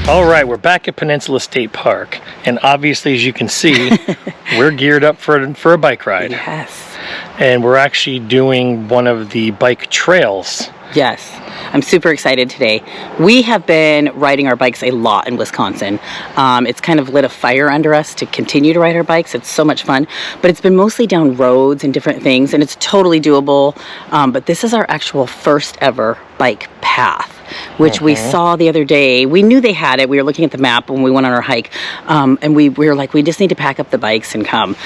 All right, we're back at Peninsula State Park, and obviously, as you can see, we're geared up for a bike ride. Yes. And we're actually doing one of the bike trails. Yes. I'm super excited today. We have been riding our bikes a lot in Wisconsin. It's kind of lit a fire under us to continue to ride our bikes. It's so much fun, but it's been mostly down roads and different things, and it's totally doable. But this is our actual first ever bike path, which we saw the other day. We knew they had it. We were looking at the map when we went on our hike, and we were like, we just need to pack up the bikes and come.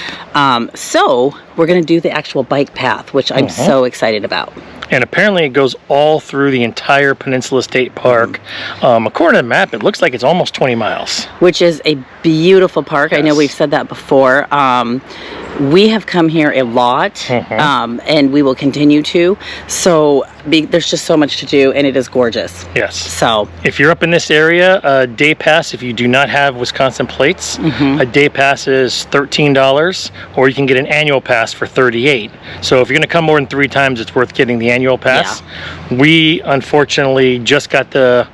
So we're going to do the actual bike path, which I'm so excited about. And apparently it goes all through the entire Peninsula State Park. According to the map, it looks like it's almost 20 miles. Which is a beautiful park. Yes. I know we've said that before. We have come here a lot, and we will continue to. So there's just so much to do, and it is gorgeous. Yes. So if you're up in this area, a day pass, if you do not have Wisconsin plates, a day pass is $13, or you can get an annual pass for $38. So if you're going to come more than 3 times, it's worth getting the annual pass. Yeah. We unfortunately just got the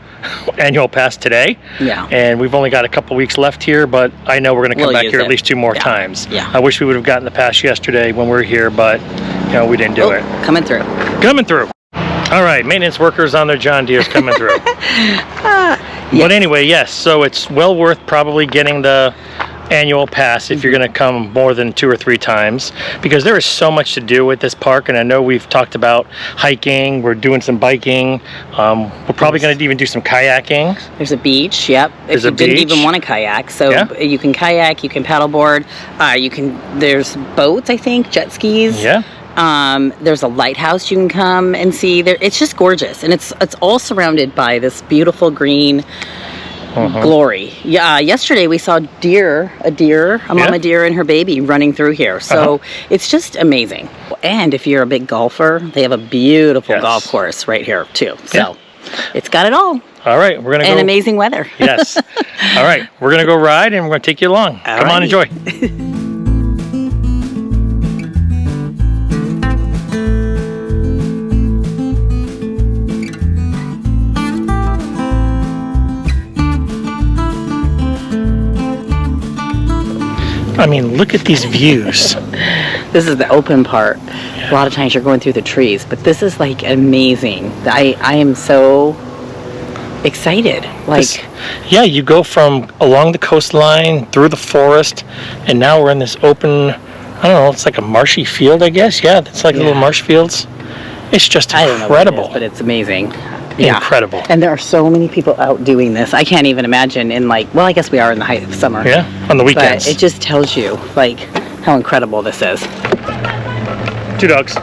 annual pass today, and we've only got a couple weeks left here, but I know we're going to come back here at least 2 more times. I wish we would have gotten the pass yesterday when we were here, but you know, we didn't do it. Coming through. All right, maintenance workers on their John Deere's coming through. But anyway, yes, so it's well worth probably getting the annual pass if you're going to come more than 2 or 3 times, because there is so much to do at this park. And I know we've talked about hiking, we're doing some biking, we're probably going to even do some kayaking. There's a beach. If you didn't even want to kayak, so you can kayak, you can paddleboard, there's boats, I think, jet skis. There's a lighthouse you can come and see there. It's just gorgeous, and it's all surrounded by this beautiful green glory. Yesterday we saw a mama deer and her baby running through here. So it's just amazing. And if you're a big golfer, they have a beautiful golf course right here too. So it's got it all. All right, we're gonna go. And amazing weather. Yes. All right, we're gonna go ride, and we're gonna take you along. Come on, enjoy. I mean, look at these views. This is the open part. A lot of times you're going through the trees, but this is like amazing. I am so excited. You go from along the coastline through the forest, and now we're in this open, I don't know, it's like a marshy field, I guess. It's like little marsh fields. It's just incredible. I don't know what it is, but it's amazing. Incredible. And there are so many people out doing this. I can't even imagine I guess we are in the height of summer. On the weekends. But it just tells you how incredible this is. 2 dogs.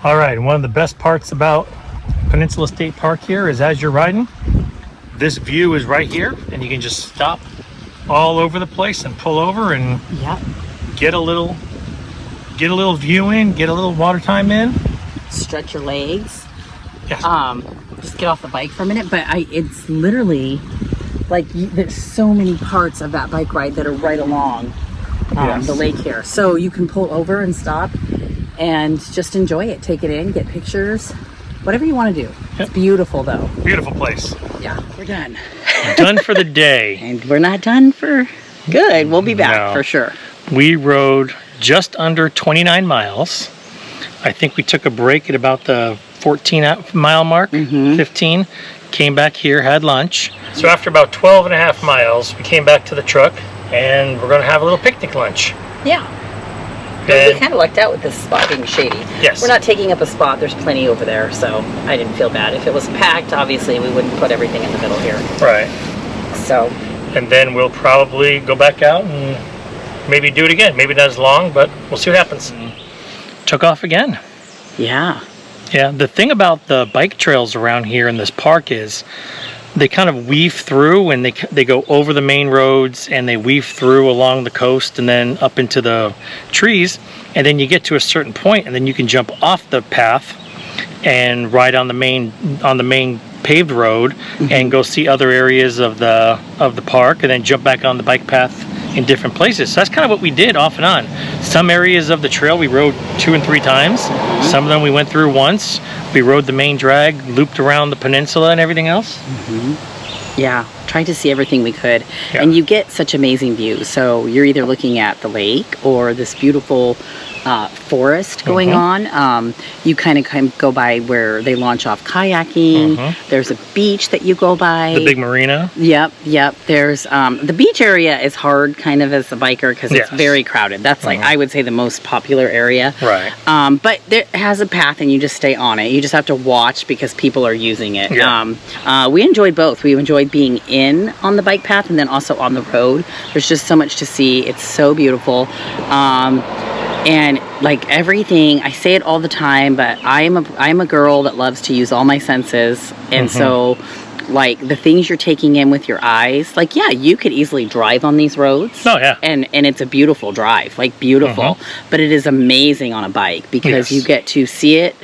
All right, one of the best parts about Peninsula State Park here is as you're riding, this view is right here, and you can just stop all over the place and pull over and get a little view in, get a little water time in. Stretch your legs. Yes. Just get off the bike for a minute. But it's literally there's so many parts of that bike ride that are right along the lake here. So you can pull over and stop and just enjoy it. Take it in, get pictures, whatever you want to do. It's beautiful though. Beautiful place. We're done. Done for the day. And we're not done for good. We'll be back for sure. We rode just under 29 miles. I think we took a break at about the 14-mile mark, 15. Came back here, had lunch. So after about 12 and a half miles, we came back to the truck, and we're going to have a little picnic lunch. We kind of lucked out with this spot being shady. We're not taking up a spot. There's plenty over there, so I didn't feel bad. If it was packed, obviously, we wouldn't put everything in the middle here. Right. So. And then we'll probably go back out and maybe do it again. Maybe not as long, but we'll see what happens. Took off again. The thing about the bike trails around here in this park is they kind of weave through, and they go over the main roads, and they weave through along the coast and then up into the trees, and then you get to a certain point, and then you can jump off the path and ride on the main paved road and go see other areas of the park, and then jump back on the bike path in different places. So that's kind of what we did off and on. Some areas of the trail we rode 2 and 3 times. Some of them we went through once. We rode the main drag, looped around the peninsula and everything else. Yeah, trying to see everything we could. And you get such amazing views. So you're either looking at the lake or this beautiful forest going on. You kind of go by where they launch off kayaking. There's a beach that you go by. The big marina. Yep. There's the beach area is hard kind of as a biker because it's very crowded. That's like, I would say, the most popular area. Right. But it has a path and you just stay on it. You just have to watch because people are using it. We enjoyed both. We enjoyed being in on the bike path and then also on the road. There's just so much to see. It's so beautiful. And like everything, I say it all the time, but I'm a girl that loves to use all my senses. And so like the things you're taking in with your eyes, like, yeah, you could easily drive on these roads. Oh, yeah. And it's a beautiful drive, like beautiful. But it is amazing on a bike because you get to see it,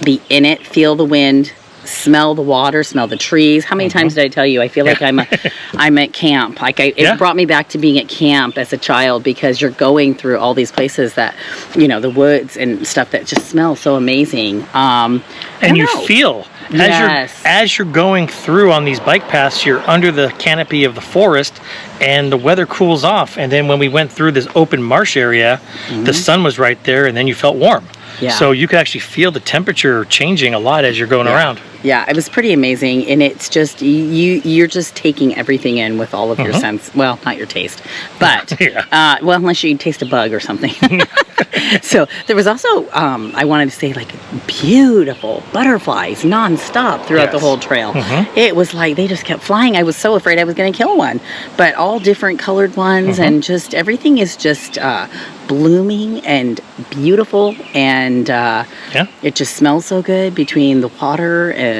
be in it, feel the wind, smell the water, smell the trees. How many times did I tell you? I feel like I'm at camp. Like it brought me back to being at camp as a child because you're going through all these places that, you know, the woods and stuff that just smell so amazing. And you feel as you're going through on these bike paths, you're under the canopy of the forest and the weather cools off. And then when we went through this open marsh area, the sun was right there and then you felt warm. So you could actually feel the temperature changing a lot as you're going around. Yeah, it was pretty amazing, and it's just you're just taking everything in with all of your sense. Well, not your taste, but well, unless you taste a bug or something. So there was also I wanted to say, like, beautiful butterflies nonstop throughout the whole trail. It was like they just kept flying. I was so afraid I was going to kill one, but all different colored ones, and just everything is just blooming and beautiful, and it just smells so good between the water and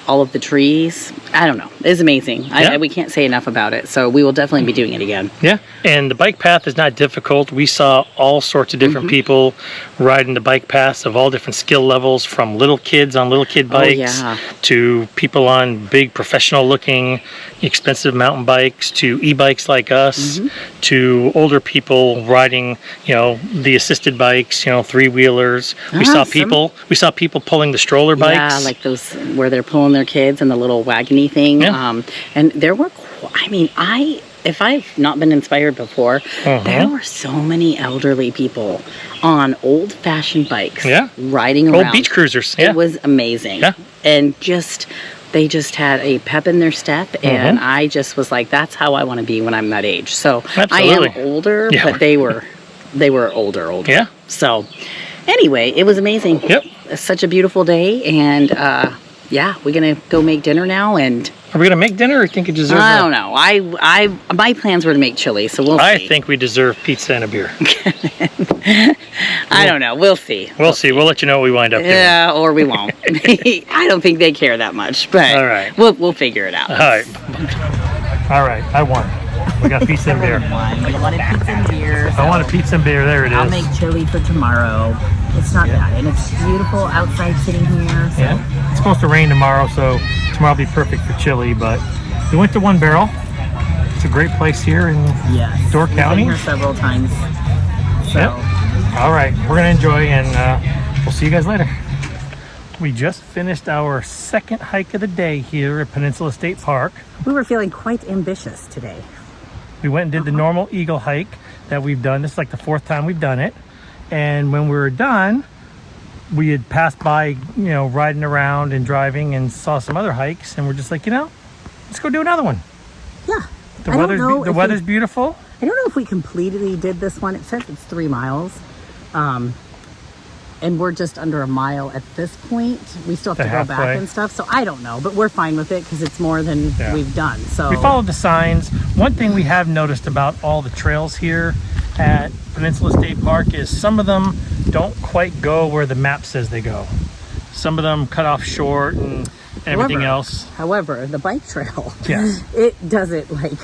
all of the trees. I don't know. It's amazing. We can't say enough about it. So we will definitely be doing it again. Yeah. And the bike path is not difficult. We saw all sorts of different people riding the bike paths of all different skill levels, from little kids on little kid bikes to people on big professional looking expensive mountain bikes to e-bikes like us to older people riding, you know, the assisted bikes, you know, 3-wheelers. We saw people pulling the stroller bikes. Yeah, like those where they're pulling their kids and the little wagony thing. And there were, if I've not been inspired before, there were so many elderly people on old-fashioned bikes riding around. Old beach cruisers. It was amazing. And they just had a pep in their step, and I just was like, that's how I want to be when I'm that age. So I am older, but they were older. Yeah. So anyway, it was amazing. Such a beautiful day, and we're gonna go make dinner now. And are we gonna make dinner, or think it deserves? I don't know. My plans were to make chili, so we'll see. I think we deserve pizza and a beer. I don't know. We'll see. We'll see. We'll let you know what we wind up doing. Yeah, or we won't. I don't think they care that much, but all right, we'll figure it out. All right. I won. We got pizza and beer. You wanted pizza and beer. I want a pizza and beer. There it is. I'll make chili for tomorrow. It's not bad, and it's beautiful outside sitting here. So. Yeah, it's supposed to rain tomorrow, so tomorrow will be perfect for chili. But we went to One Barrel. It's a great place here in Door County. We've been here several times. So. All right, we're gonna enjoy, and we'll see you guys later. We just finished our second hike of the day here at Peninsula State Park. We were feeling quite ambitious today. We went and did the normal eagle hike that we've done. This is like the 4th time we've done it. And when we were done, we had passed by, you know, riding around and driving, and saw some other hikes, and we're just like, you know, let's go do another one. Yeah. The weather's beautiful. I don't know if we completely did this one. It says it's 3 miles. And we're just under a mile at this point. We still have to go back and stuff, so I don't know, but we're fine with it because it's more than we've done. So we followed the signs. One thing we have noticed about all the trails here at Peninsula State Park is some of them don't quite go where the map says they go. Some of them cut off short and everything else. However, the bike trail, it does it like,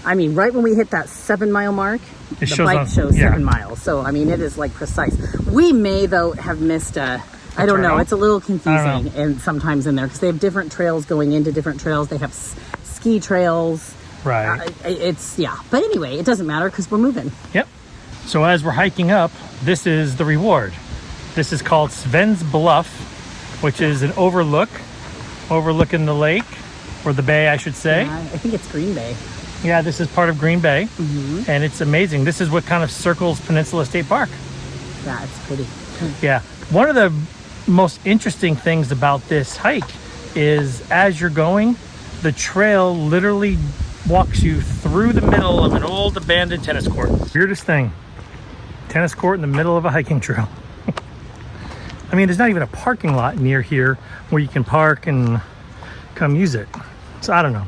I mean, right when we hit that 7-mile mark, the bike shows 7 miles. So, I mean, it is like precise. We may, though, have missed I don't know. It's a little confusing and sometimes in there because they have different trails going into different trails. They have ski trails. Right. But anyway, it doesn't matter because we're moving. Yep. So as we're hiking up, this is the reward. This is called Sven's Bluff, which is an overlooking the lake, or the bay, I should say. Yeah, I think it's Green Bay. Yeah, this is part of Green Bay, and it's amazing. This is what kind of circles Peninsula State Park. Yeah, it's pretty. Yeah. One of the most interesting things about this hike is as you're going, the trail literally walks you through the middle of an old abandoned tennis court. Weirdest thing. Tennis court in the middle of a hiking trail. I mean, there's not even a parking lot near here where you can park and come use it. So I don't know.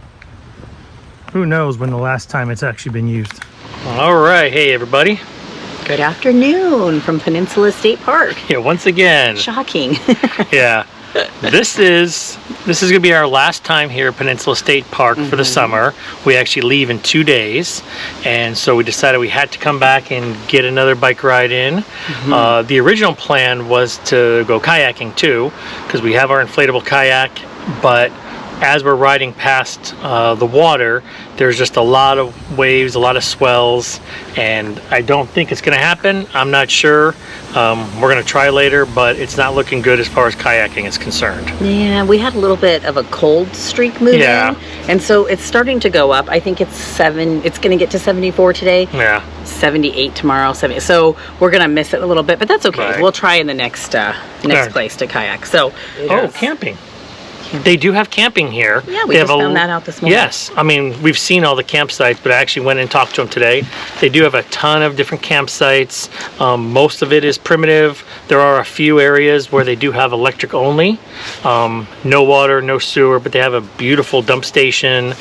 Who knows when the last time it's actually been used. All right. Hey, everybody. Good afternoon from Peninsula State Park. Yeah, once again. Shocking. Yeah. This is going to be our last time here at Peninsula State Park for the summer. We actually leave in 2 days, and so we decided we had to come back and get another bike ride in. The original plan was to go kayaking too, because we have our inflatable kayak, but as we're riding past the water, there's just a lot of waves, a lot of swells, and I don't think it's going to happen. I'm not sure. We're going to try later, but it's not looking good as far as kayaking is concerned. Yeah, we had a little bit of a cold streak moving, and so it's starting to go up. I think it's going to get to 74 today. Yeah. 78 tomorrow. 70. So we're going to miss it a little bit, but that's okay. Right. We'll try in the next place to kayak. So. Camping. They do have camping here. Yeah, we just found that out this morning. Yes, I mean, we've seen all the campsites, but I actually went and talked to them today. They do have a ton of different campsites. Most of it is primitive. There are a few areas where they do have electric only. No water, no sewer, but they have a beautiful dump station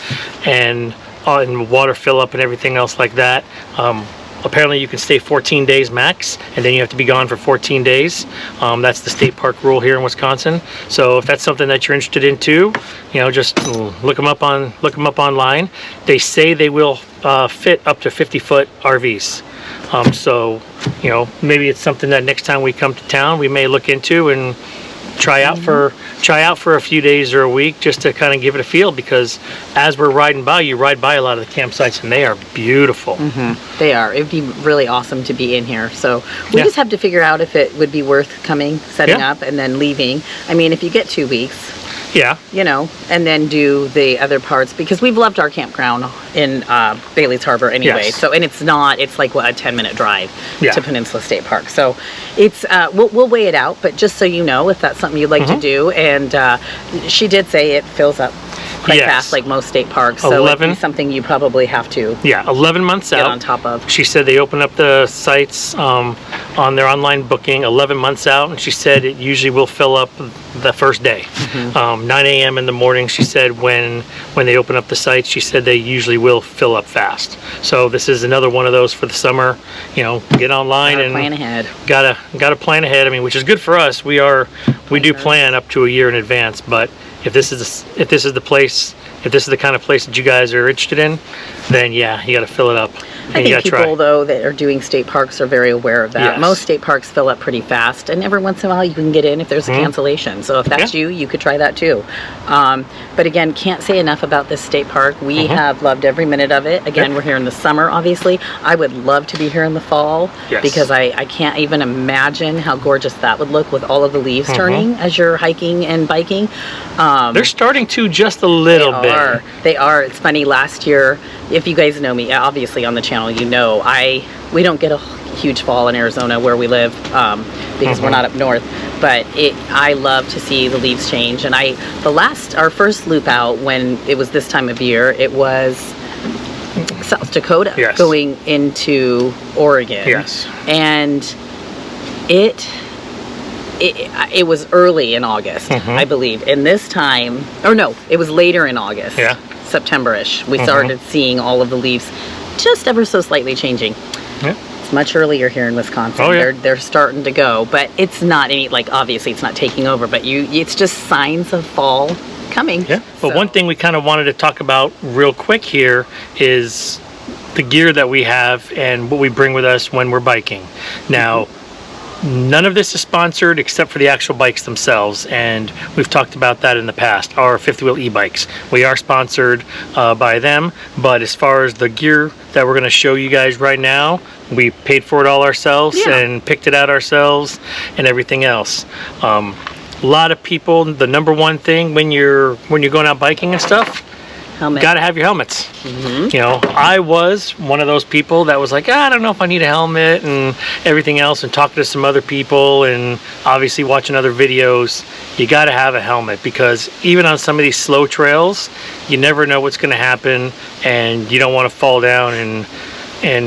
and water fill up and everything else like that. Apparently you can stay 14 days max, and then you have to be gone for 14 days. That's the state park rule here in Wisconsin. So if that's something that you're interested in too, just look them up online. They say they will fit up to 50-foot RVs. So maybe it's something that next time we come to town we may look into and try out for a few days or a week, just to kind of give it a feel, because as we're riding by, you ride by a lot of the campsites and they are beautiful. They are. It'd be really awesome to be in here. So we just have to figure out if it would be worth coming, setting up, and then leaving. I mean, if you get 2 weeks, and then do the other parts, because we've loved our campground in Bailey's Harbor anyway. So, and it's like a 10-minute drive to Peninsula State Park. So it's we'll weigh it out, but just so you know, if that's something you'd like to do. And she did say it fills up quite fast, like most state parks. So it'd be something you probably have to 11 months get out on top of. She said they open up the sites on their online booking 11 months out, and she said it usually will fill up the first day. 9 a.m. in the morning, she said, when they open up the sites, she said they usually will fill up fast. So this is another one of those for the summer. Get online and plan ahead. Gotta plan ahead. I mean, which is good for us. We do plan up to a year in advance, but if this is the kind of place that you guys are interested in, then you got to fill it up. I think people, though, that are doing state parks are very aware of that. Yes. Most state parks fill up pretty fast, and every once in a while you can get in if there's a cancellation. So if that's you could try that too. But again, can't say enough about this state park. We have loved every minute of it. Again, we're here in the summer, obviously. I would love to be here in the fall, because I can't even imagine how gorgeous that would look with all of the leaves turning as you're hiking and biking. They're starting to just a little bit. They are. It's funny, last year, if you guys know me, obviously on the channel, we don't get a huge fall in Arizona where we live, because we're not up north, but I love to see the leaves change. And our first loop out, when it was this time of year, it was South Dakota going into Oregon. And it was early in August, I believe. And this time, it was later in August, September-ish, we started seeing all of the leaves just ever so slightly changing. It's much earlier here in Wisconsin. They're starting to go, but it's not obviously it's not taking over, but it's just signs of fall coming. But one thing we kind of wanted to talk about real quick here is the gear that we have and what we bring with us when we're biking. Now, None of this is sponsored except for the actual bikes themselves, and we've talked about that in the past. Our fifth wheel e-bikes, we are sponsored by them, but as far as the gear that we're going to show you guys right now, we paid for it all ourselves and picked it out ourselves and everything else. A lot of people, the number one thing when you're going out biking and stuff, got to have your helmets. You know, I was one of those people that was like, I don't know if I need a helmet and everything else, and talking to some other people and obviously watching other videos. You got to have a helmet, because even on some of these slow trails, you never know what's going to happen, and you don't want to fall down and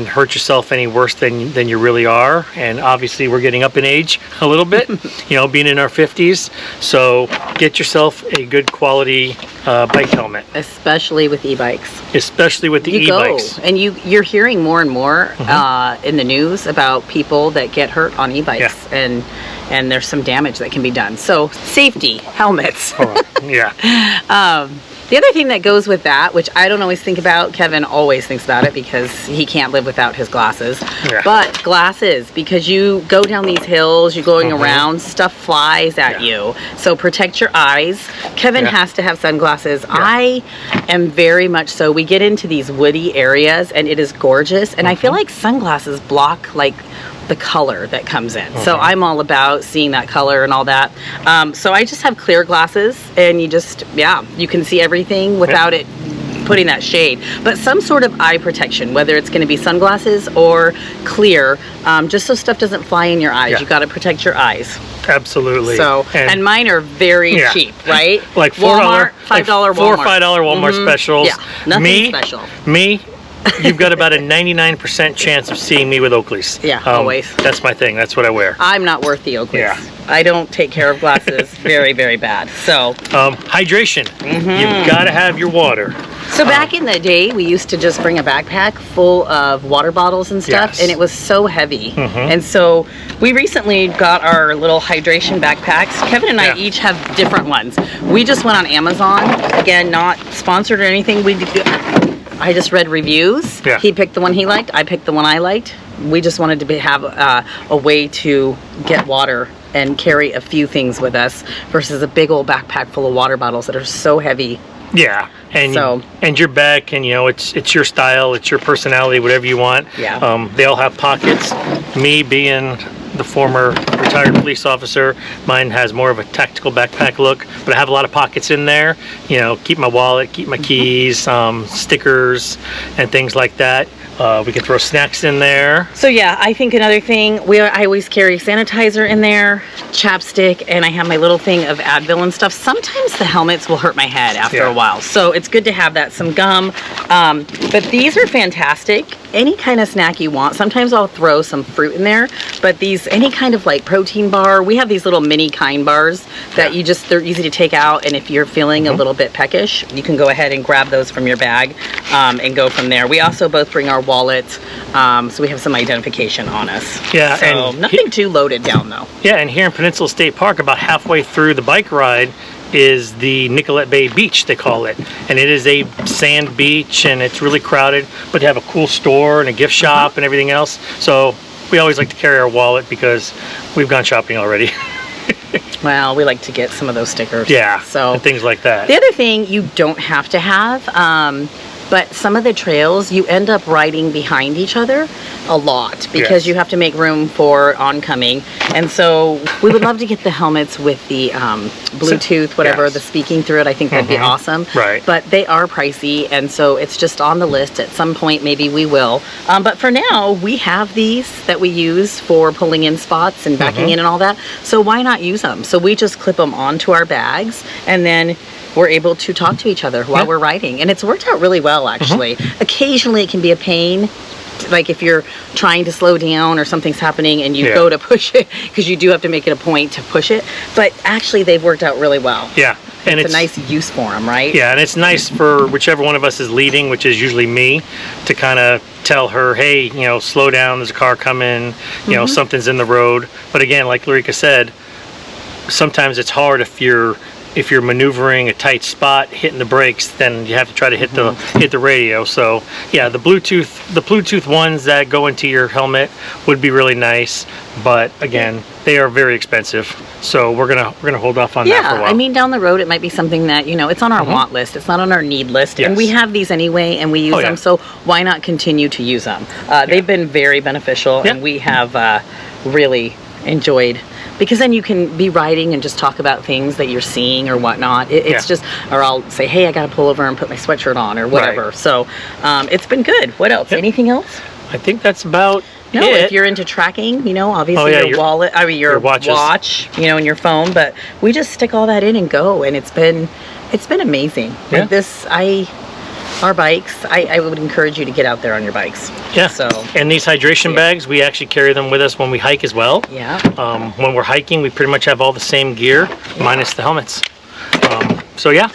hurt yourself any worse than you really are. And obviously we're getting up in age a little bit, you know, being in our 50s. So get yourself a good quality bike helmet. Especially with e-bikes. Especially with the e-bikes. And you're hearing more and more in the news about people that get hurt on e-bikes, and there's some damage that can be done. So safety, helmets. The other thing that goes with that, which I don't always think about, Kevin always thinks about it because he can't live without his glasses, but glasses, because you go down these hills, you're going around, stuff flies at you. So protect your eyes. Kevin has to have sunglasses. I am very much so. We get into these woody areas and it is gorgeous, and I feel like sunglasses block like the color that comes in. So I'm all about seeing that color and all that. So I just have clear glasses, and you just, you can see everything without it putting that shade. But some sort of eye protection, whether it's going to be sunglasses or clear, just so stuff doesn't fly in your eyes. You got to protect your eyes. Absolutely. So, and mine are very cheap, right? Like Walmart, $5 Walmart. $4 or $5 Walmart specials. Nothing special. You've got about a 99% chance of seeing me with Oakleys. Always. That's my thing. That's what I wear. I'm not worth the Oakleys. I don't take care of glasses very, very bad. So hydration. You've got to have your water. So back in the day, we used to just bring a backpack full of water bottles and stuff, and it was so heavy. And so we recently got our little hydration backpacks. Kevin and I each have different ones. We just went on Amazon. Again, not sponsored or anything. I just read reviews. He picked the one he liked. I picked the one I liked. We just wanted to have a way to get water and carry a few things with us versus a big old backpack full of water bottles that are so heavy. And your bag can, you know, it's your style, it's your personality, whatever you want. They all have pockets. Me being the former retired police officer, mine has more of a tactical backpack look, but I have a lot of pockets in there. You know, keep my wallet, keep my keys, stickers, and things like that. We can throw snacks in there. So I think another thing, I always carry sanitizer in there, chapstick, and I have my little thing of Advil and stuff. Sometimes the helmets will hurt my head after a while, so it's good to have that, some gum. But these are fantastic. Any kind of snack you want. Sometimes I'll throw some fruit in there, but any kind of like protein bar, we have these little mini kind bars that they're easy to take out, and if you're feeling a little bit peckish, you can go ahead and grab those from your bag and go from there. We also both bring our wallets, so we have some identification on us. So and nothing too loaded down though. And here in Peninsula State Park, about halfway through the bike ride is the Nicollet Bay Beach, they call it, and it is a sand beach, and it's really crowded, but they have a cool store and a gift shop and everything else. So we always like to carry our wallet because we've gone shopping already. Well, we like to get some of those stickers. So and things like that. The other thing you don't have to have, but some of the trails you end up riding behind each other a lot because you have to make room for oncoming. And so we would love to get the helmets with the Bluetooth, whatever, the speaking through it. I think that'd be awesome. But they are pricey, and so it's just on the list. At some point, maybe we will. But for now, we have these that we use for pulling in spots and backing in and all that. So why not use them? So we just clip them onto our bags, and then we're able to talk to each other while we're riding, and it's worked out really well, actually. Occasionally it can be a pain, like if you're trying to slow down or something's happening and you go to push it, because you do have to make it a point to push it, but actually they've worked out really well. And it's a nice use for them, right? And it's nice for whichever one of us is leading, which is usually me, to kind of tell her, hey, you know, slow down, there's a car coming, you know, something's in the road. But again, like Larica said, sometimes it's hard if you're if you're maneuvering a tight spot, hitting the brakes, then you have to try to hit the radio. So yeah, the Bluetooth ones that go into your helmet would be really nice, but again, they are very expensive. So we're gonna hold off on that for a while. I mean, down the road, it might be something that, you know, it's on our want list. It's not on our need list. Yes. And we have these anyway, and we use them. So why not continue to use them? They've been very beneficial, and we have really enjoyed, because then you can be riding and just talk about things that you're seeing or whatnot. It's just, or I'll say, hey, I got to pull over and put my sweatshirt on or whatever. Right. So it's been good. What else? Anything else? I think that's about it. If you're into tracking, you know, obviously your wallet, I mean your watch, you know, and your phone, but we just stick all that in and go, and it's been amazing. Yeah. Like our bikes, I would encourage you to get out there on your bikes. Yeah. So, and these hydration bags, we actually carry them with us when we hike as well. Yeah. When we're hiking, we pretty much have all the same gear, minus the helmets. So yeah.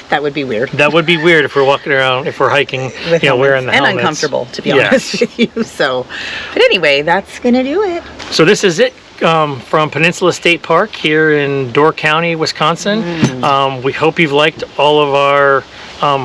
That would be weird. That would be weird if we're walking around, if we're hiking, with wearing the helmets. And uncomfortable, to be honest with you. So, but anyway, that's gonna do it. So this is it. From Peninsula State Park here in Door County, Wisconsin. We hope you've liked all of our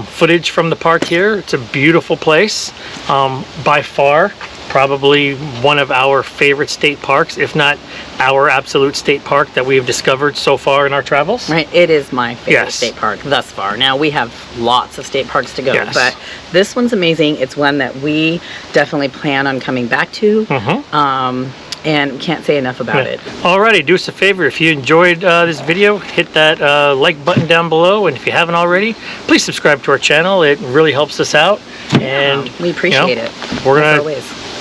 footage from the park here. It's a beautiful place. By far, probably one of our favorite state parks, if not our absolute state park that we have discovered so far in our travels. Right, it is my favorite state park thus far. Now, we have lots of state parks to go, but this one's amazing. It's one that we definitely plan on coming back to. And can't say enough about it. Alrighty, do us a favor. If you enjoyed this video, hit that like button down below. And if you haven't already, please subscribe to our channel. It really helps us out. And we appreciate it.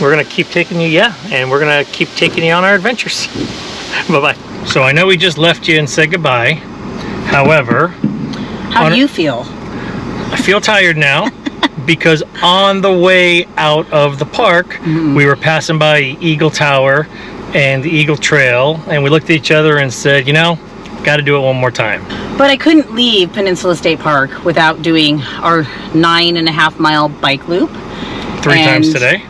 We're gonna keep taking you, and we're gonna keep taking you on our adventures. Bye-bye. So I know we just left you and said goodbye. However, how do you feel? I feel tired now. Because on the way out of the park, we were passing by Eagle Tower and the Eagle Trail, and we looked at each other and said, you know, got to do it one more time. But I couldn't leave Peninsula State Park without doing our 9.5 mile bike loop. 3 times today.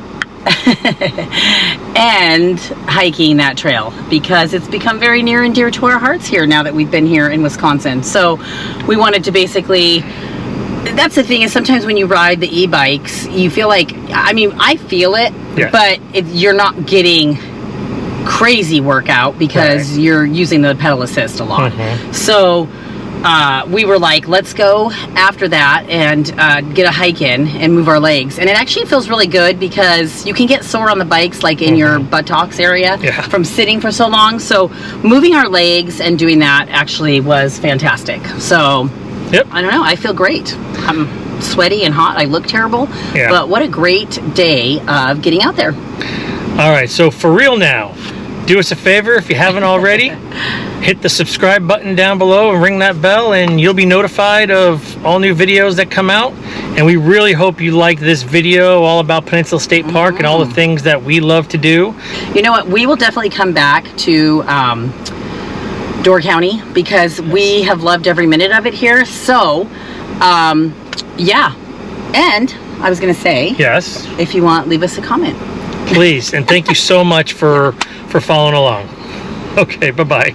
And hiking that trail, because it's become very near and dear to our hearts here now that we've been here in Wisconsin. So we wanted to basically... That's the thing, is sometimes when you ride the e-bikes, you feel like, I mean, I feel it, but you're not getting crazy workout because you're using the pedal assist a lot. So we were like, let's go after that and get a hike in and move our legs. And it actually feels really good because you can get sore on the bikes, like in your buttocks area from sitting for so long. So moving our legs and doing that actually was fantastic. So... I don't know, I feel great. I'm sweaty and hot, I look terrible, but what a great day of getting out there. All right, so for real now, do us a favor if you haven't already, hit the subscribe button down below and ring that bell, and you'll be notified of all new videos that come out. And we really hope you like this video all about Peninsula State Park and all the things that we love to do. You know what, we will definitely come back to Door County, because we have loved every minute of it here. So yeah, and I was gonna say, if you want, leave us a comment, please. And thank you so much for following along. Okay, bye-bye.